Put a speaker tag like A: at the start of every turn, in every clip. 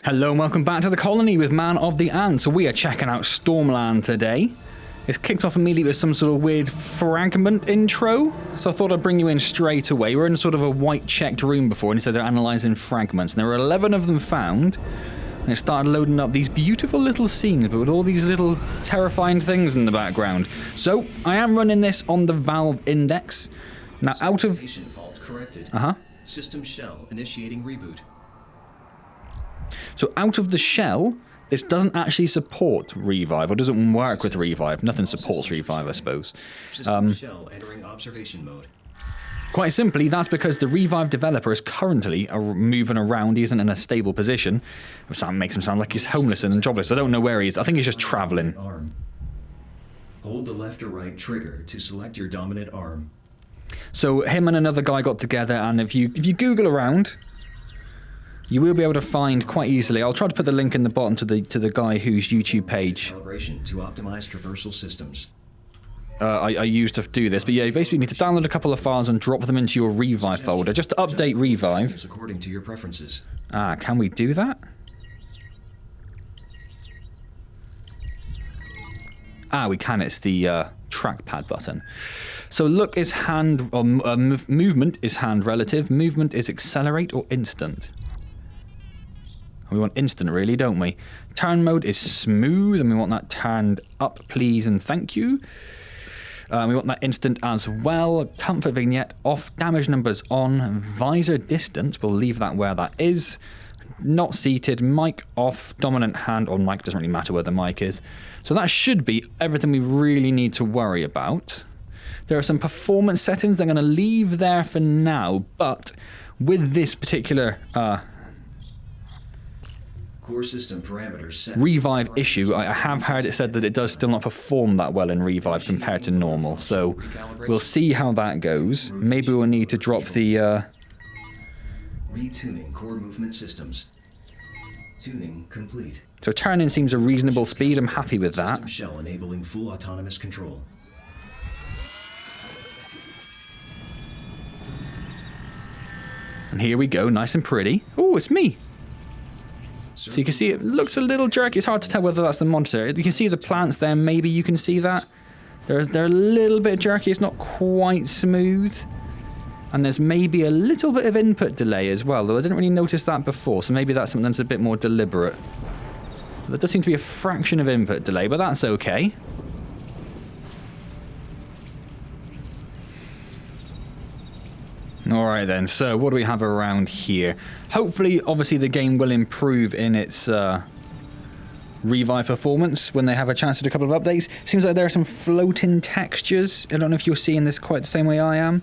A: Hello and welcome back to the colony with Man of the Antz. So we are checking out Stormland today. It's kicked off immediately with some sort of weird fragment intro, so I thought I'd bring you in straight away. We're in sort of a white checked room before, and it said they're analysing fragments, and there were 11 of them found, and it started loading up these beautiful little scenes, but with all these little terrifying things in the background. So I am running this on the Valve Index. Now out of...
B: fault corrected. System shell initiating reboot.
A: So out of the shell, this doesn't actually support ReVive, or doesn't work with ReVive. Nothing supports ReVive, I suppose.
B: System shell entering observation mode.
A: Quite simply, that's because the ReVive developer is currently moving around. He isn't in a stable position. That makes him sound like he's homeless and jobless. I don't know where he is. I think he's just traveling.
B: Hold the left or right trigger to select your dominant arm.
A: So him and another guy got together, and if you Google around, you will be able to find quite easily. I'll try to put the link in the bottom to the guy whose YouTube page
B: Calibration to optimize traversal systems.
A: I used to do this, but yeah, you basically need to download a couple of files and drop them into your ReVive folder just to update ReVive.
B: According to your preferences.
A: Can we do that? We can. It's the trackpad button. So look is hand, movement is hand relative. Movement is accelerate or instant. We want instant, really, don't we? Turn mode is smooth, and we want that turned up, please, and thank you. We want that instant as well. Comfort vignette off, damage numbers on, visor distance, we'll leave that where that is. Not seated, mic off, dominant hand, or mic, doesn't really matter where the mic is. So that should be everything we really need to worry about. There are some performance settings I'm going to leave there for now, but with this particular
B: core system parameters set.
A: ReVive issue, I have heard it said that it does still not perform that well in ReVive compared to normal, so we'll see how that goes. Maybe we'll need to drop the
B: retuning core movement systems. Tuning complete.
A: So turn-in seems a reasonable speed. I'm happy with that.
B: System shell enabling full autonomous control.
A: And here we go, nice and pretty. Oh, it's me. So you can see it looks a little jerky. It's hard to tell whether that's the monitor. You can see the plants there. Maybe you can see that. They're a little bit jerky. It's not quite smooth. And there's maybe a little bit of input delay as well, though I didn't really notice that before. So maybe that's something that's a bit more deliberate. There does seem to be a fraction of input delay, but that's okay. Alright then, so what do we have around here? Hopefully, obviously, the game will improve in its ReVive performance when they have a chance to do a couple of updates. Seems like there are some floating textures. I don't know if you're seeing this quite the same way I am.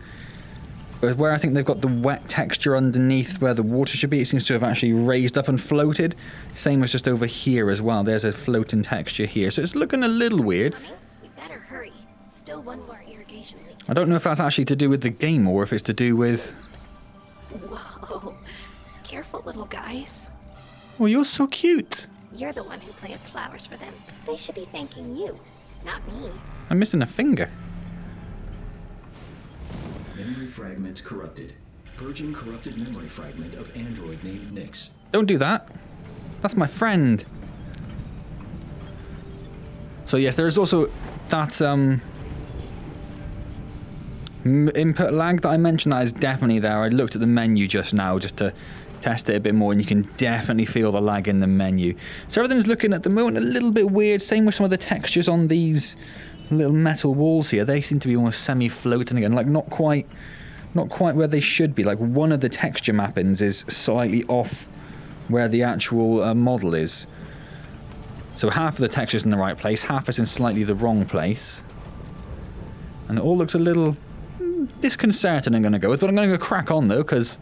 A: But where I think they've got the wet texture underneath where the water should be, it seems to have actually raised up and floated. Same as just over here as well. There's a floating texture here. So it's looking a little weird.
C: We better hurry. Still one more irrigation leak.
A: I don't know if that's actually to do with the game or if it's to do with...
C: Whoa. Careful, little guys.
A: Oh, you're so cute.
C: You're the one who plants flowers for them. They should be thanking you, not me.
A: I'm missing a finger.
B: Memory fragment corrupted. Purging corrupted memory fragment of android named Nix.
A: Don't do that. That's my friend. So yes, there is also that input lag that I mentioned. That is definitely there. I looked at the menu just now just to test it a bit more, and you can definitely feel the lag in the menu. So everything's looking at the moment a little bit weird. Same with some of the textures on these little metal walls here. They seem to be almost semi-floating again, like not quite where they should be. Like one of the texture mappings is slightly off where the actual model is. So half of the texture's in the right place, half is in slightly the wrong place. And it all looks a little disconcerting, I'm going to go with. But I'm going to go crack on, though, because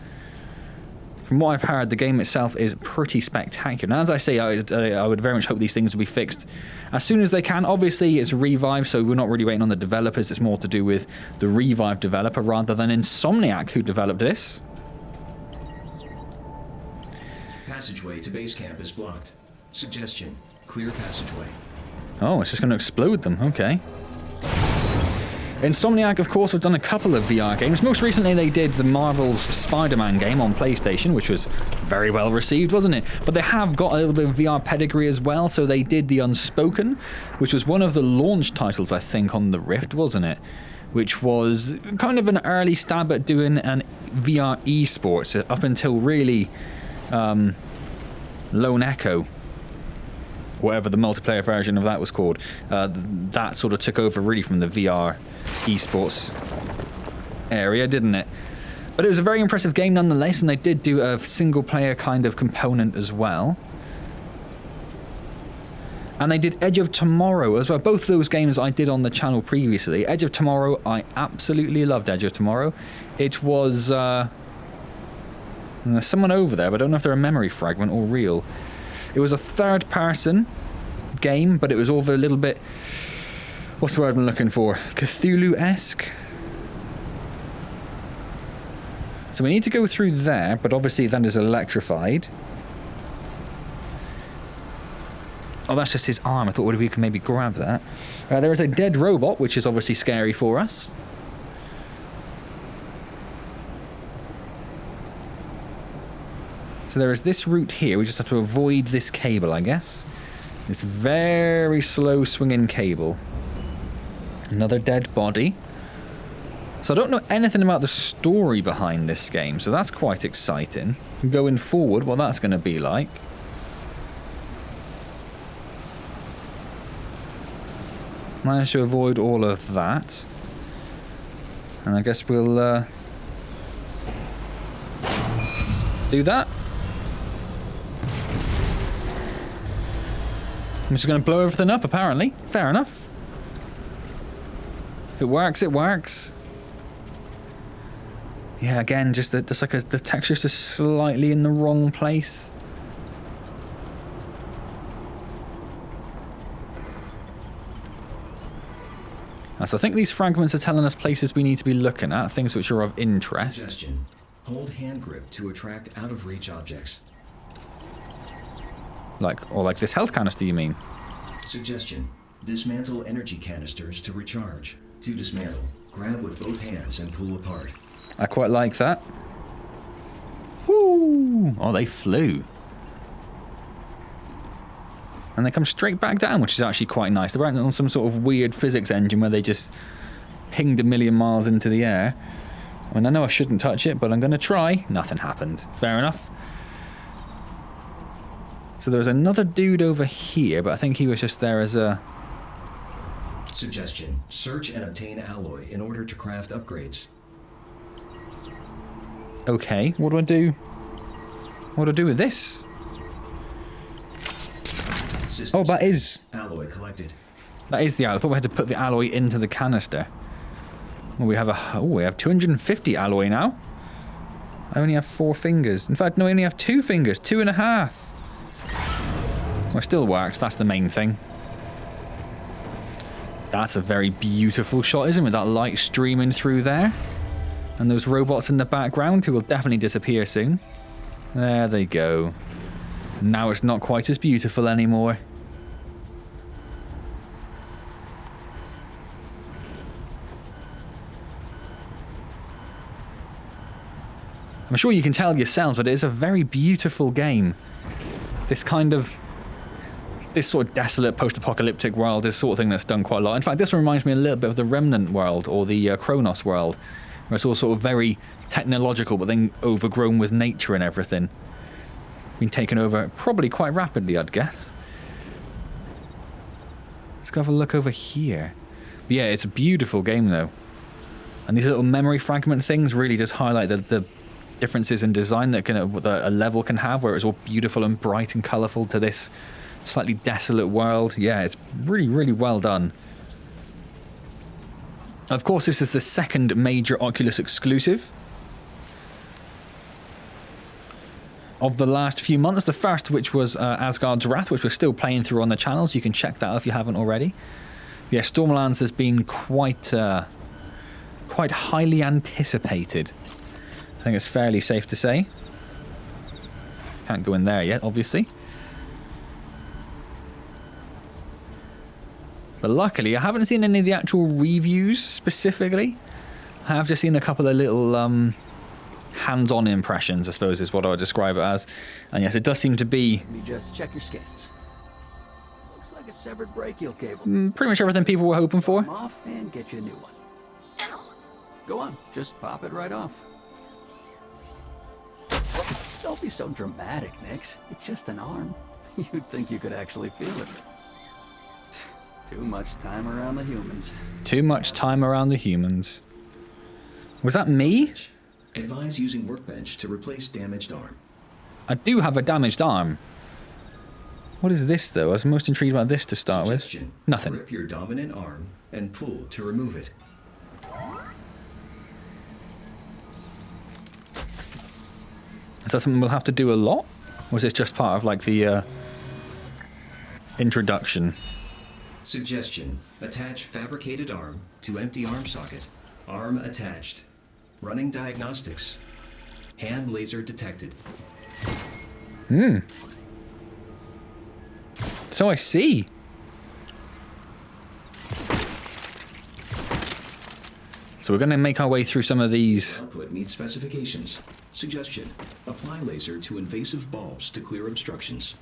A: from what I've heard, the game itself is pretty spectacular. And as I say, I would very much hope these things will be fixed as soon as they can. Obviously, it's ReVive, so we're not really waiting on the developers. It's more to do with the ReVive developer rather than Insomniac, who developed this.
B: Passageway to base camp is blocked. Suggestion: clear passageway.
A: Oh, it's just going to explode them. Okay. Insomniac, of course, have done a couple of VR games. Most recently, they did the Marvel's Spider-Man game on PlayStation, which was very well received, wasn't it? But they have got a little bit of VR pedigree as well, so they did The Unspoken, which was one of the launch titles, I think, on the Rift, wasn't it? Which was kind of an early stab at doing an VR esports up until really Lone Echo, whatever the multiplayer version of that was called. That sort of took over really from the VR esports area, didn't it? But it was a very impressive game nonetheless, and they did do a single player kind of component as well. And they did Edge of Tomorrow as well. Both those games I did on the channel previously. Edge of Tomorrow, I absolutely loved Edge of Tomorrow. It was... there's someone over there, but I don't know if they're a memory fragment or real. It was a third-person game, but it was all a little bit... What's the word I'm looking for? Cthulhu-esque? So we need to go through there, but obviously that is electrified. Oh, that's just his arm. I thought we could maybe grab that. There is a dead robot, which is obviously scary for us. So there is this route here. We just have to avoid this cable, I guess. This very slow swinging cable. Another dead body. So I don't know anything about the story behind this game, so that's quite exciting. Going forward, what that's going to be like. Managed to avoid all of that. And I guess we'll do that. I'm just going to blow everything up, apparently. Fair enough. If it works, it works. Yeah, again, just the texture's just slightly in the wrong place. So I think these fragments are telling us places we need to be looking at, things which are of interest.
B: Suggestion. Hold hand grip to attract out-of-reach objects.
A: Like this health canister, you mean?
B: Suggestion. Dismantle energy canisters to recharge. To dismantle, grab with both hands and pull apart.
A: I quite like that. Woo! Oh, they flew. And they come straight back down, which is actually quite nice. They weren't on some sort of weird physics engine where they just pinged a million miles into the air. I mean, I know I shouldn't touch it, but I'm going to try. Nothing happened. Fair enough. So there's another dude over here, but I think he was just there as a...
B: Suggestion. Search and obtain alloy in order to craft upgrades.
A: Okay, what do I do? What do I do with this?
B: Systems.
A: Oh, that is...
B: Alloy collected.
A: That is the alloy. I thought we had to put the alloy into the canister. Well, we have 250 alloy now. I only have 4 fingers. In fact, no, I only have 2 fingers. 2.5. Well, it still works. That's the main thing. That's a very beautiful shot, isn't it? With that light streaming through there. And those robots in the background who will definitely disappear soon. There they go. Now it's not quite as beautiful anymore. I'm sure you can tell yourselves, but it is a very beautiful game. This sort of desolate post-apocalyptic world is the sort of thing that's done quite a lot. In fact, this reminds me a little bit of the Remnant world or the Kronos world, where it's all sort of very technological, but then overgrown with nature and everything. Been taken over probably quite rapidly, I'd guess. Let's go have a look over here. But yeah, it's a beautiful game though. And these little memory fragment things really just highlight the differences in design that a level can have, where it's all beautiful and bright and colourful to this slightly desolate world. Yeah, it's really, really well done. Of course, this is the second major Oculus exclusive of the last few months. The first, which was Asgard's Wrath, which we're still playing through on the channel, so you can check that out if you haven't already. Yeah, Stormlands has been quite highly anticipated. I think it's fairly safe to say. Can't go in there yet, obviously. But luckily, I haven't seen any of the actual reviews specifically. I have just seen a couple of little hands-on impressions, I suppose is what I would describe it as. And yes, it does seem to be...
D: Let me just check your scans. Looks like a severed brachial cable.
A: pretty much everything people were hoping for.
D: Come off and get you a new one.
C: Ow.
D: Go on, just pop it right off. Don't be so dramatic, Nix. It's just an arm. You'd think you could actually feel it. Too much time around the humans.
A: Too much time around the humans. Was that me?
B: Advise using workbench to replace damaged arm.
A: I do have a damaged arm. What is this, though? I was most intrigued about this to start with.
B: Suggestion.
A: Nothing.
B: Grip your dominant arm and pull to remove it.
A: Is that something we'll have to do a lot? Or is this just part of, like, the introduction?
B: Suggestion. Attach fabricated arm to empty arm socket. Arm attached. Running diagnostics. Hand laser detected.
A: So I see. So we're going to make our way through some of these.
B: Output meets specifications. Suggestion. Apply laser to invasive bulbs to clear obstructions.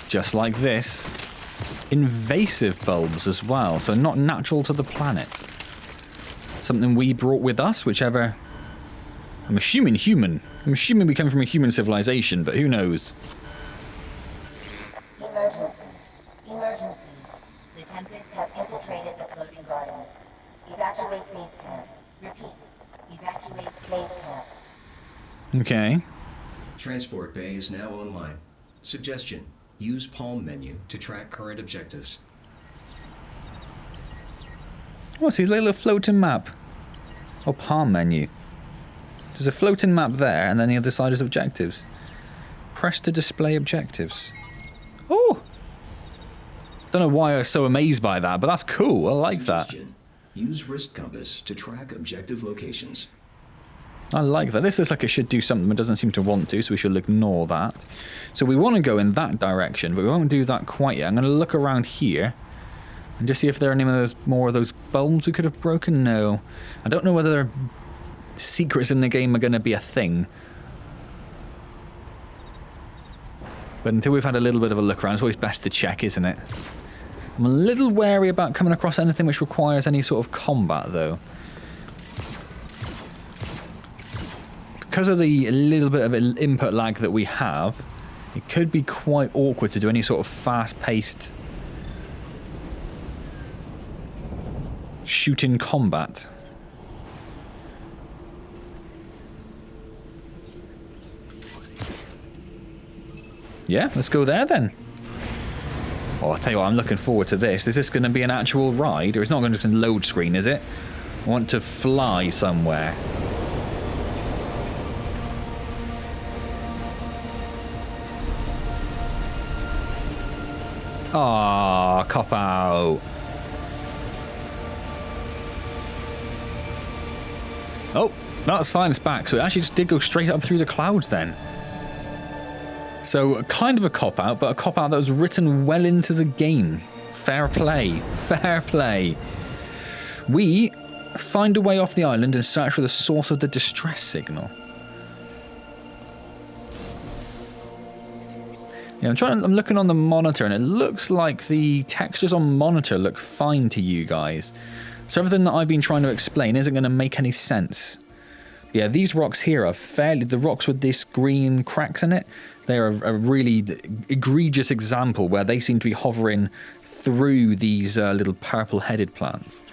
A: Just like this. Invasive bulbs as well, so not natural to the planet. Something we brought with us, whichever... I'm assuming human. I'm assuming we come from a human civilization, but who knows?
E: Emergency. Emergency. The Tempests have infiltrated the floating garden. Evacuate base camp. Repeat. Evacuate base camp.
A: Okay.
B: Transport bay is now online. Suggestion. Use palm menu to track current objectives.
A: What's his little floating map? Or palm menu. There's a floating map there, and then the other side is objectives. Press to display objectives. Oh! Don't know why I was so amazed by that, but that's cool. I like that.
B: Suggestion. Use wrist compass to track objective locations.
A: I like that. This looks like it should do something, but doesn't seem to want to, so we should ignore that. So we want to go in that direction, but we won't do that quite yet. I'm going to look around here and just see if there are any of those, more of those bulbs we could have broken. No. I don't know whether secrets in the game are going to be a thing. But until we've had a little bit of a look around, it's always best to check, isn't it? I'm a little wary about coming across anything which requires any sort of combat, though. Because of the little bit of input lag that we have, it could be quite awkward to do any sort of fast-paced shooting combat. Yeah, let's go there then. Oh, I'll tell you what, I'm looking forward to this. Is this going to be an actual ride, or it's not going to load screen, is it? I want to fly somewhere. Ah, cop out. Oh, no, that's fine, it's back. So it actually just did go straight up through the clouds then. So kind of a cop-out, but a cop-out that was written well into the game. Fair play. Fair play. We find a way off the island and search for the source of the distress signal. Yeah, I'm looking on the monitor, and it looks like the textures on monitor look fine to you guys. So everything that I've been trying to explain isn't going to make any sense. Yeah, these rocks here are fairly... The rocks with this green cracks in it, they're a really egregious example where they seem to be hovering through these little purple-headed plants.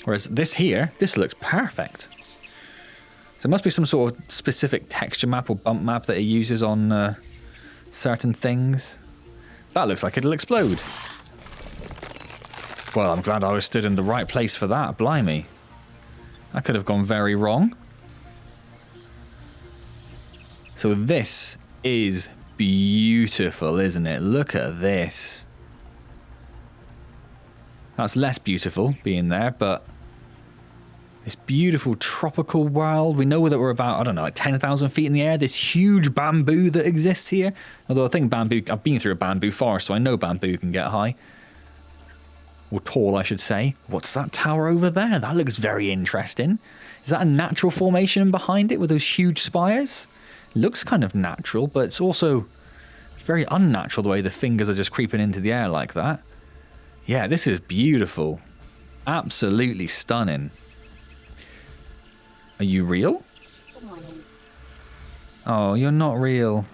A: Whereas this here, this looks perfect. So it must be some sort of specific texture map or bump map that it uses on certain things. That looks like it'll explode. Well, I'm glad I was stood in the right place for that, blimey. That could have gone very wrong. So this is beautiful, isn't it? Look at this. That's less beautiful being there, but This beautiful tropical world. We know that we're about, I don't know, like 10,000 feet in the air. This huge bamboo that exists here. Although I think bamboo, I've been through a bamboo forest, so I know bamboo can get high. Or tall, I should say. What's that tower over there? That looks very interesting. Is that a natural formation behind it with those huge spires? It looks kind of natural, but it's also very unnatural the way the fingers are just creeping into the air like that. Yeah, this is beautiful. Absolutely stunning. Are you real?
E: Good morning.
A: Oh, you're not real.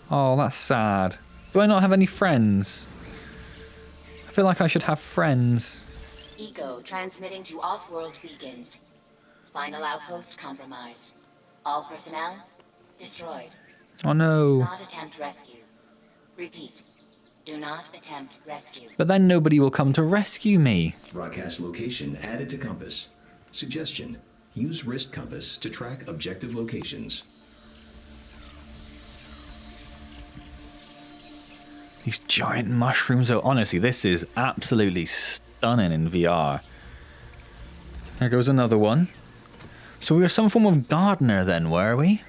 A: Oh, that's sad. Do I not have any friends? I feel like I should have friends.
E: Eco transmitting to off-world beacons. Final outpost compromised. All personnel destroyed.
A: Oh
E: Do
A: no.
E: not attempt rescue. Repeat. Do not attempt rescue.
A: But then nobody will come to rescue me.
B: Broadcast location added to compass. Suggestion: use wrist compass to track objective locations.
A: These giant mushrooms. Oh, honestly, this is absolutely stunning in VR. There goes another one. So we were some form of gardener then, were we?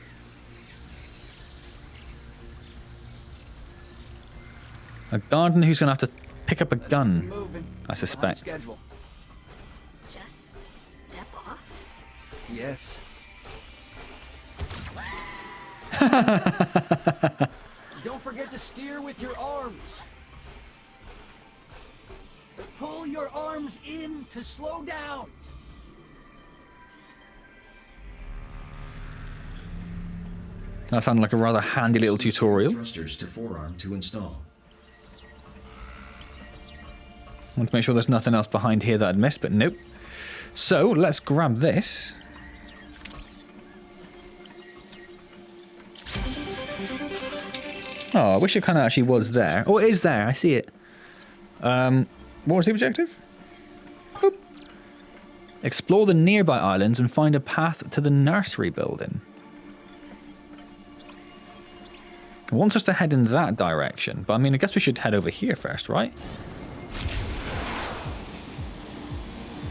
A: A gardener who's going to have to pick up a gun, I suspect.
D: Schedule.
C: Just step off.
D: Yes. Don't forget to steer with your arms. Pull your arms in to slow down.
A: That sounded like a rather handy little tutorial.
B: Thrusters to forearm to install.
A: I want to make sure there's nothing else behind here that I'd missed, but nope. So, let's grab this. Oh, I wish it kind of actually was there. Oh, it is there. I see it. What was the objective? Boop. Explore the nearby islands and find a path to the nursery building. It wants us to head in that direction, but I mean, I guess we should head over here first, right?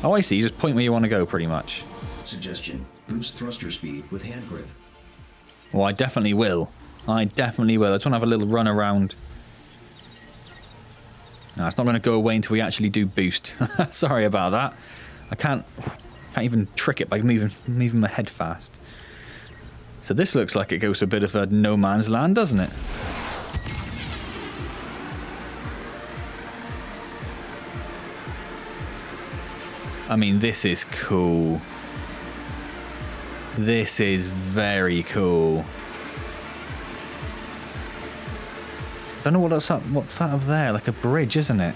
A: Oh, I see. You just point where you want to go, pretty much.
B: Suggestion: boost thruster speed with hand grip.
A: Well, I definitely will. I definitely will. I just want to have a little run around. No, it's not going to go away until we actually do boost. Sorry about that. I can't even trick it by moving my head fast. So this looks like it goes to a bit of a no man's land, doesn't it? I mean, this is cool. This is very cool. Don't know what's up. What's that up there? Like a bridge, isn't it?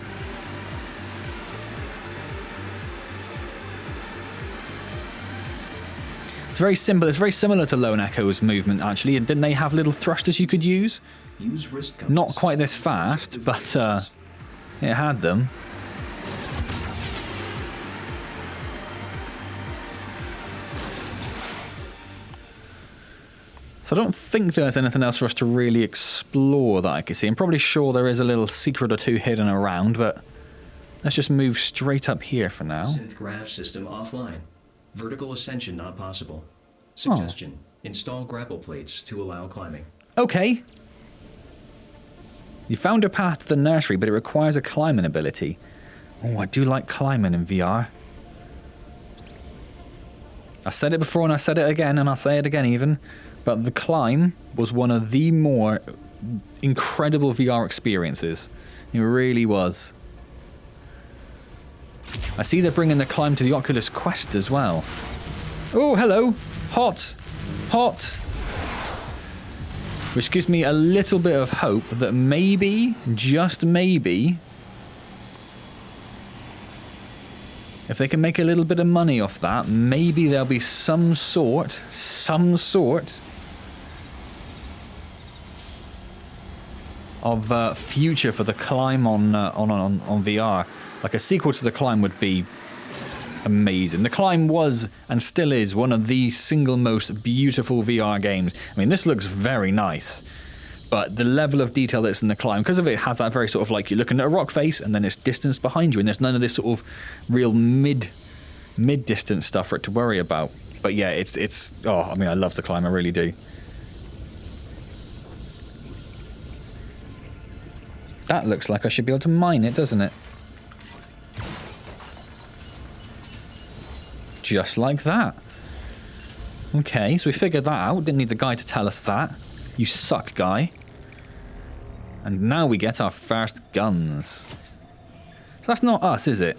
A: It's very simple. It's very similar to Lone Echo's movement, actually. And didn't they have little thrusters you could use?
B: Use wrist compass.
A: Not quite this fast, but it had them. So I don't think there's anything else for us to really explore that I can see. I'm probably sure there is a little secret or two hidden around, but let's just move straight up here for now.
B: Synth graph system offline. Vertical ascension not possible. Suggestion: install grapple plates to allow climbing.
A: Okay. You found a path to the nursery, but it requires a climbing ability. Oh, I do like climbing in VR. I said it before and I said it again, and I'll say it again even. But the climb was one of the more incredible VR experiences. It really was. I see they're bringing the climb to the Oculus Quest as well. Oh, hello. Hot. Hot. Which gives me a little bit of hope that maybe, just maybe, if they can make a little bit of money off that, maybe there'll be some sort of future for the climb on VR. Like a sequel to the climb would be amazing. The climb was and still is one of the single most beautiful VR games. I mean, this looks very nice, but the level of detail that's in the climb, because of it has that very sort of like you're looking at a rock face and then it's distance behind you, and there's none of this sort of real mid-distance stuff for it to worry about. But yeah, it's. Oh, I mean, I love the climb. I really do. That looks like I should be able to mine it, doesn't it? Just like that. Okay, so we figured that out. Didn't need the guy to tell us that. You suck, guy. And now we get our first guns. So that's not us, is it?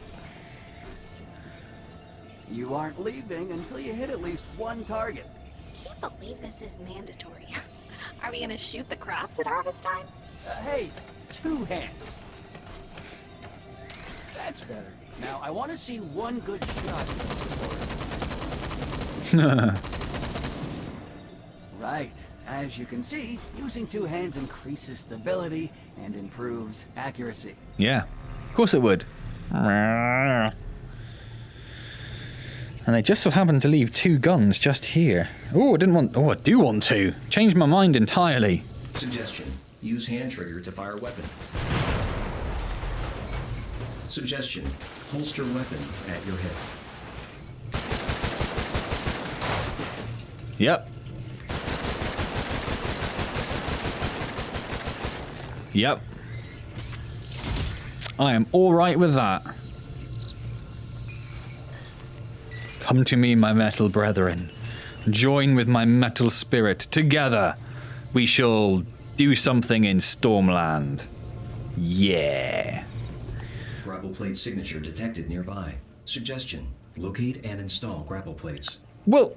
D: You aren't leaving until you hit at least one target.
C: Can't believe this is mandatory. Are we gonna shoot the crops at harvest time?
D: Hey, 2 hands. That's better. Now, I want to see one good shot. Right. As you can see, using 2 hands increases stability and improves accuracy.
A: Yeah, of course it would. And they just so happen to leave 2 guns just here. Oh, I didn't want... Oh, I do want to. Changed my mind entirely.
B: Suggestion. Use hand trigger to fire weapon. Suggestion. Holster weapon at your hip.
A: Yep. Yep. I am all right with that. Come to me, my metal brethren. Join with my metal spirit. Together, we shall do something in Stormland. Yeah.
B: Grapple plate signature detected nearby. Suggestion. Locate and install grapple plates.
A: Well,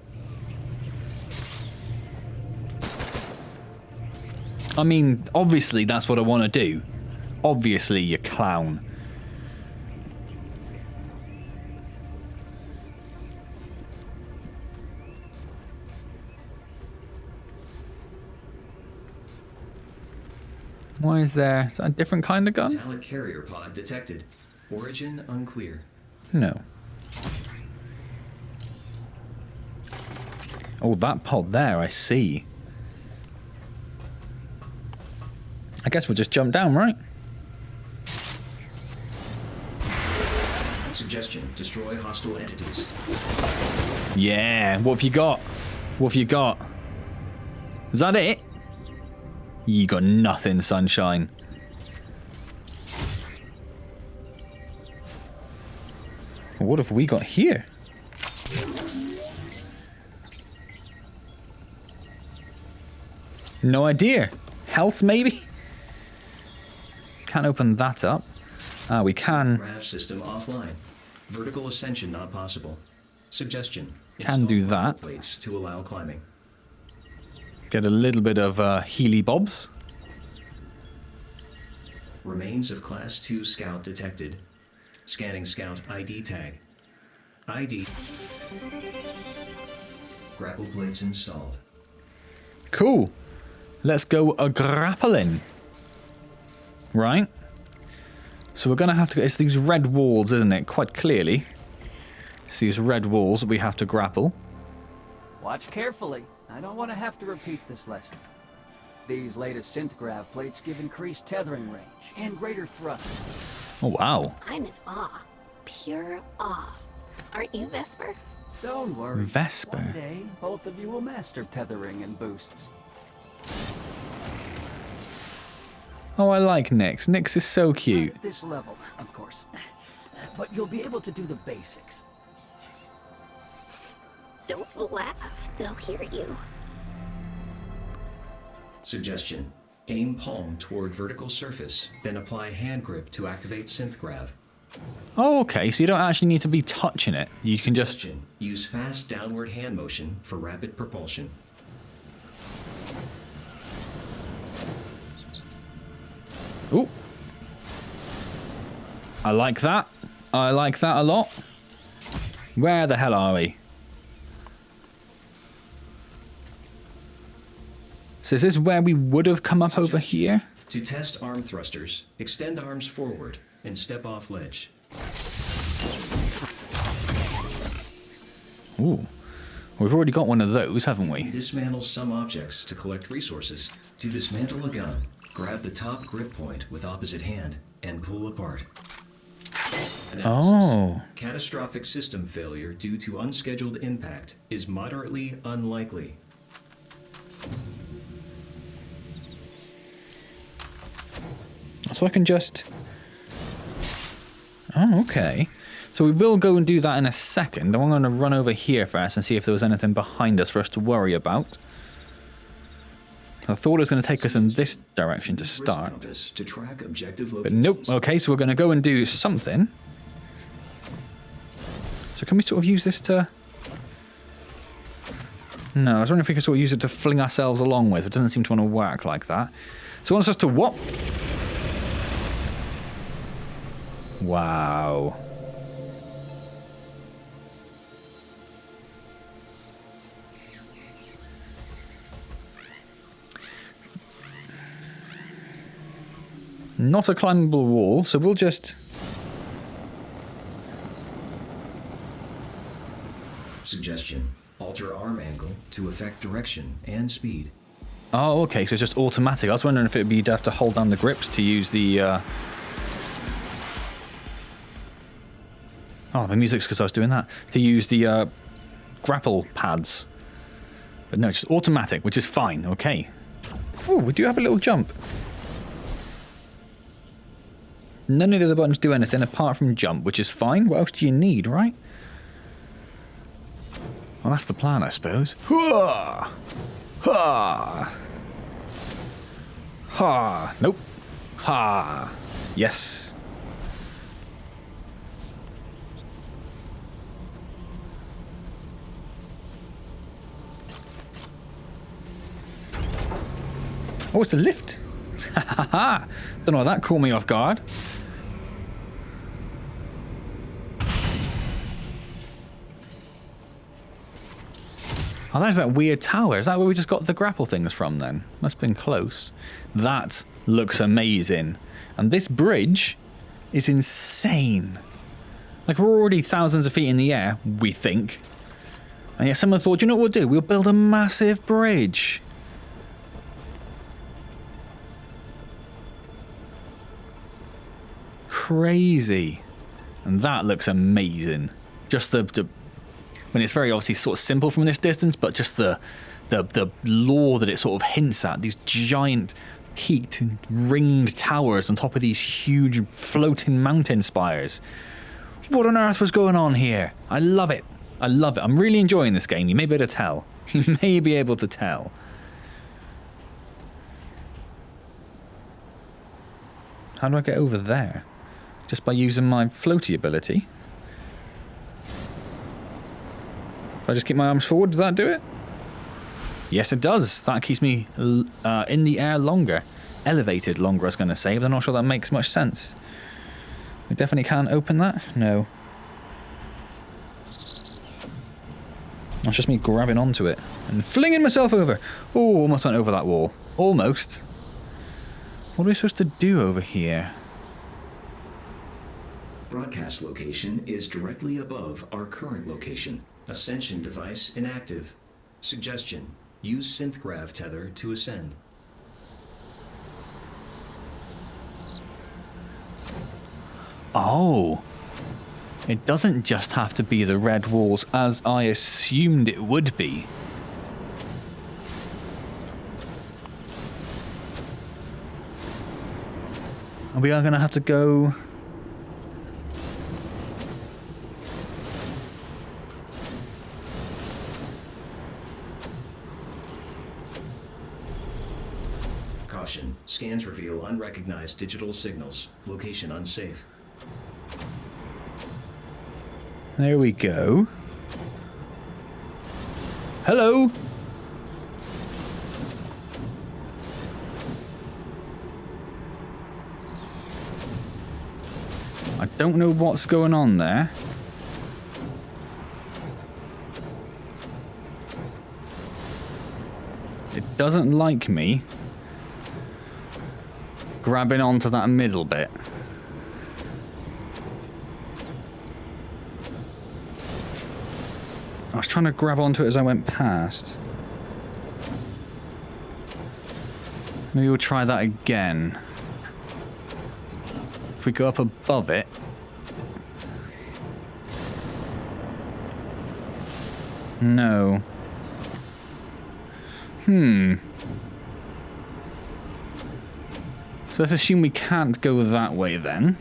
A: I mean, obviously that's what I want to do. Obviously, you clown. Why is there a different kind of gun?
B: Metallic carrier pod detected. Origin unclear.
A: No. Oh, that pod there, I see. I guess we'll just jump down, right?
B: Suggestion. Destroy hostile entities.
A: Yeah, what have you got? What have you got? Is that it? You got nothing, sunshine. What have we got here? No idea. Health, maybe? Can't open that up. Ah, we can.
B: Grav system offline. Vertical ascension not possible. Suggestion.
A: Can do
B: Install
A: that.
B: plates to allow climbing.
A: Get a little bit of Healy Bobs.
B: Remains of Class 2 Scout detected. Scanning Scout ID tag. ID. Grapple plates installed.
A: Cool. Let's go a-grappling. Right? So we're going to have to... It's these red walls, isn't it? Quite clearly. It's these red walls that we have to grapple.
D: Watch carefully. I don't want to have to repeat this lesson. These latest synth grav plates give increased tethering range and greater thrust.
A: Oh, wow.
C: I'm in awe. Pure awe. Aren't you, Vesper?
D: Don't worry.
A: Vesper.
D: One day, both of you will master tethering and boosts.
A: Oh, I like Nyx. Nyx is so cute.
D: Not at this level, of course. But you'll be able to do the basics.
C: Don't laugh. They'll hear you.
B: Suggestion. Aim palm toward vertical surface, then apply hand grip to activate synth grav.
A: Oh, okay. So you don't actually need to be touching it. You can just...
B: Suggestion. Use fast downward hand motion for rapid propulsion.
A: Ooh. I like that. I like that a lot. Where the hell are we? So is this where we would have come up over here?
B: To test arm thrusters, extend arms forward and step off ledge.
A: Ooh. We've already got one of those, haven't we?
B: Dismantle some objects to collect resources. To dismantle a gun, grab the top grip point with opposite hand and pull apart. Analysis.
A: Oh.
B: Catastrophic system failure due to unscheduled impact is moderately unlikely.
A: So I can just... Oh, okay. So we will go and do that in a second. I'm going to run over here first and see if there was anything behind us for us to worry about. I thought it was going to take us in this direction to start.
B: To track objective
A: But
B: locations.
A: nope. Okay, so we're going to go and do something. So can we sort of use this to... No, I was wondering if we could sort of use it to fling ourselves along with. It doesn't seem to want to work like that. So it wants us to what? Wow. Not a climbable wall, so we'll just...
B: Suggestion. Alter arm angle to affect direction and speed.
A: Oh, okay, so it's just automatic. I was wondering if it would be you'd have to hold down the grips to use the... Oh, the music's because I was doing that. To use the grapple pads. But no, it's just automatic, which is fine, okay. Oh, we do have a little jump. None of the other buttons do anything apart from jump, which is fine. What else do you need, right? Well, that's the plan, I suppose. Ha! Ha! Ha! Nope. Ha! Yes. Oh, it's the lift. Ha ha ha! Don't know why that caught me off guard. Oh, there's that weird tower. Is that where we just got the grapple things from then? Must have been close. That looks amazing. And this bridge is insane. Like, we're already thousands of feet in the air, we think. And yet someone thought, you know what we'll do? We'll build a massive bridge. Crazy. And that looks amazing. Just the I mean, it's very obviously sort of simple from this distance, but just the lore that it sort of hints at, these giant peaked ringed towers on top of these huge floating mountain spires. What on earth was going on here? I love it. I love it. I'm really enjoying this game. You may be able to tell. You may be able to tell. How do I get over there? Just by using my floaty ability. If I just keep my arms forward, does that do it? Yes, it does. That keeps me in the air longer. Elevated longer, I was going to say, but I'm not sure that makes much sense. We definitely can't open that? No. That's just me grabbing onto it and flinging myself over. Oh, almost went over that wall. Almost. What are we supposed to do over here?
B: Broadcast location is directly above our current location. Ascension device inactive. Suggestion. Use synthgrav tether to ascend.
A: Oh. It doesn't just have to be the red walls as I assumed it would be. We are going to have to go...
B: Caution. Scans reveal unrecognized digital signals. Location unsafe.
A: There we go. Hello? I don't know what's going on there. It doesn't like me grabbing onto that middle bit. I was trying to grab onto it as I went past. Maybe we'll try that again. If we go up above it. No. So let's assume we can't go that way then.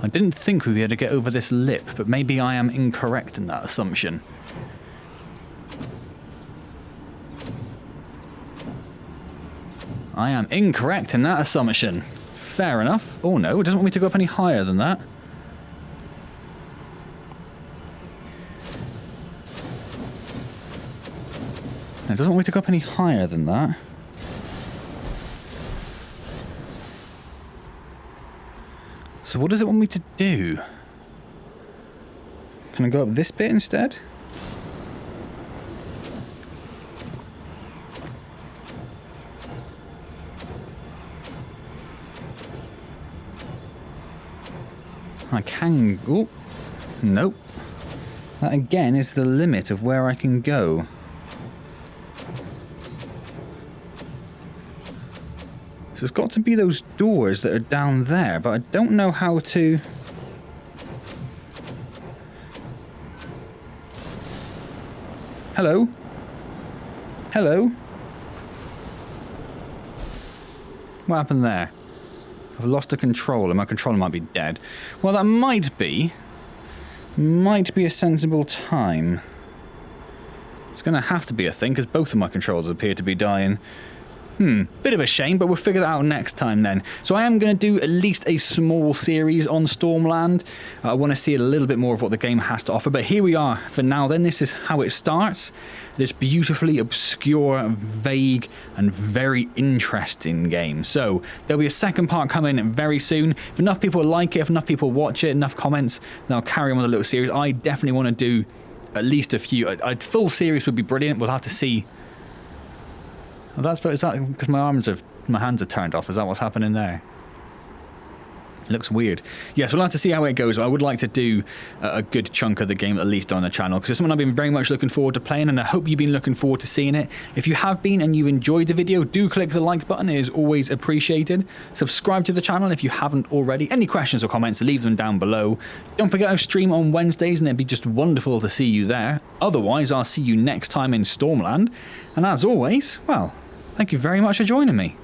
A: I didn't think we'd be able to get over this lip, but maybe I am incorrect in that assumption. I am incorrect in that assumption. Fair enough. Oh no, it doesn't want me to go up any higher than that. It doesn't want me to go up any higher than that. So what does it want me to do? Can I go up this bit instead? I can... Oh, nope. That again is the limit of where I can go. So it's got to be those doors that are down there, but I don't know how to... Hello? Hello? What happened there? I've lost the controller. My controller might be dead. Well, that might be a sensible time. It's going to have to be a thing, because both of my controllers appear to be dying. Bit of a shame, but we'll figure that out next time then. So I am going to do at least a small series on Stormland. I want to see a little bit more of what the game has to offer, but here we are for now then. This is how it starts. This beautifully obscure, vague, and very interesting game. So there'll be a second part coming very soon. If enough people like it, if enough people watch it, enough comments, then I'll carry on with a little series. I definitely want to do at least a few. A full series would be brilliant. We'll have to see. Well, is that because my hands are turned off? Is that what's happening there? It looks weird. Yes, we'll have to see how it goes. I would like to do a good chunk of the game at least on the channel, because it's something I've been very much looking forward to playing, and I hope you've been looking forward to seeing it. If you have been and you've enjoyed the video, do click the like button. It is always appreciated. Subscribe to the channel if you haven't already. Any questions or comments, leave them down below. Don't forget I stream on Wednesdays, and it'd be just wonderful to see you there. Otherwise, I'll see you next time in Stormland. And as always, well, thank you very much for joining me.